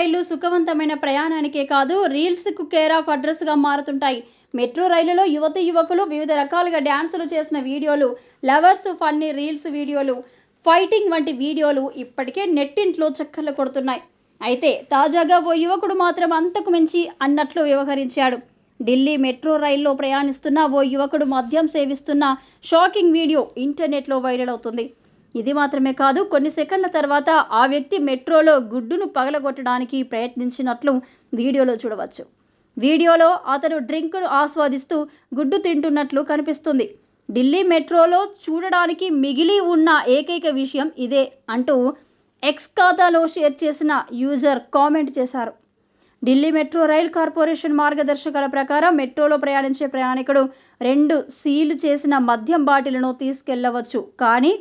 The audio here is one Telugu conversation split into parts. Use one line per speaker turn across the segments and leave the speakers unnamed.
రైళ్లు సుఖవంతమైన ప్రయాణానికే కాదు రీల్స్కు కేర్ ఆఫ్ అడ్రస్గా మారుతుంటాయి. మెట్రో రైళ్లలో యువకులు వివిధ రకాలుగా డ్యాన్సులు చేసిన వీడియోలు, లవర్స్ ఫన్నీ రీల్స్ వీడియోలు, ఫైటింగ్ వంటి వీడియోలు ఇప్పటికే నెట్టింట్లో చక్కర్లు కొడుతున్నాయి. అయితే తాజాగా ఓ యువకుడు మాత్రం అంతకు మించి అన్నట్లు వ్యవహరించాడు. ఢిల్లీ మెట్రో రైల్లో ప్రయాణిస్తున్న ఓ యువకుడు మద్యం సేవిస్తున్న షాకింగ్ వీడియో ఇంటర్నెట్లో వైరల్ అవుతుంది. ఇది మాత్రమే కాదు, కొన్ని సెకండ్ల తర్వాత ఆ వ్యక్తి మెట్రోలో గుడ్డును పగలగొట్టడానికి ప్రయత్నించినట్లు వీడియోలో చూడవచ్చు. వీడియోలో అతను డ్రింక్ను ఆస్వాదిస్తూ గుడ్డు తింటున్నట్లు కనిపిస్తుంది. ఢిల్లీ మెట్రోలో చూడడానికి మిగిలి ఉన్న ఏకైక విషయం ఇదే అంటూ ఎక్స్ ఖాతాలో షేర్ చేసిన యూజర్ కామెంట్ చేశారు. ఢిల్లీ మెట్రో రైల్ కార్పొరేషన్ మార్గదర్శకాల ప్రకారం మెట్రోలో ప్రయాణించే ప్రయాణికుడు 2 సీలు చేసిన మద్యం బాటిల్ను తీసుకెళ్లవచ్చు. కానీ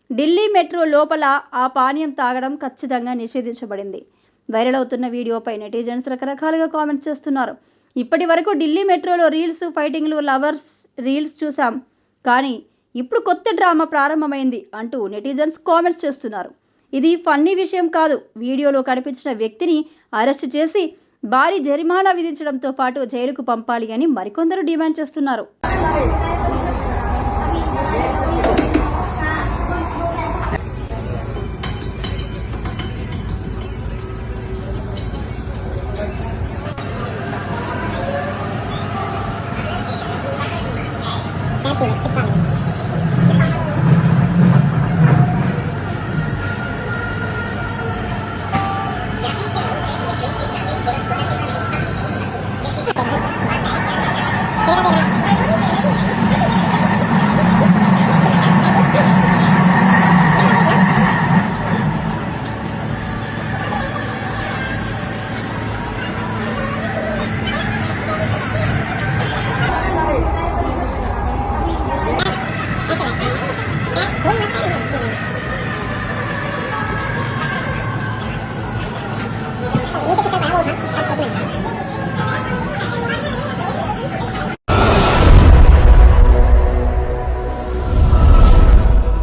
ఢిల్లీ మెట్రో లోపల ఆ పానీయం తాగడం ఖచ్చితంగా నిషేధించబడింది. వైరల్ అవుతున్న వీడియోపై నెటిజన్స్ రకరకాలుగా కామెంట్స్ చేస్తున్నారు. ఇప్పటి వరకు ఢిల్లీ మెట్రోలో రీల్స్, ఫైటింగ్లు, లవర్స్ రీల్స్ చూసాం, కానీ ఇప్పుడు కొత్త డ్రామా ప్రారంభమైంది అంటూ నెటిజన్స్ కామెంట్స్ చేస్తున్నారు. ఇది ఫన్నీ విషయం కాదు. వీడియోలో కనిపించిన వ్యక్తిని అరెస్టు చేసి భారీ జరిమానా విధించడంతో పాటు జైలుకు పంపాలి అని మరికొందరు డిమాండ్ చేస్తున్నారు.
Ini kita tahu kan,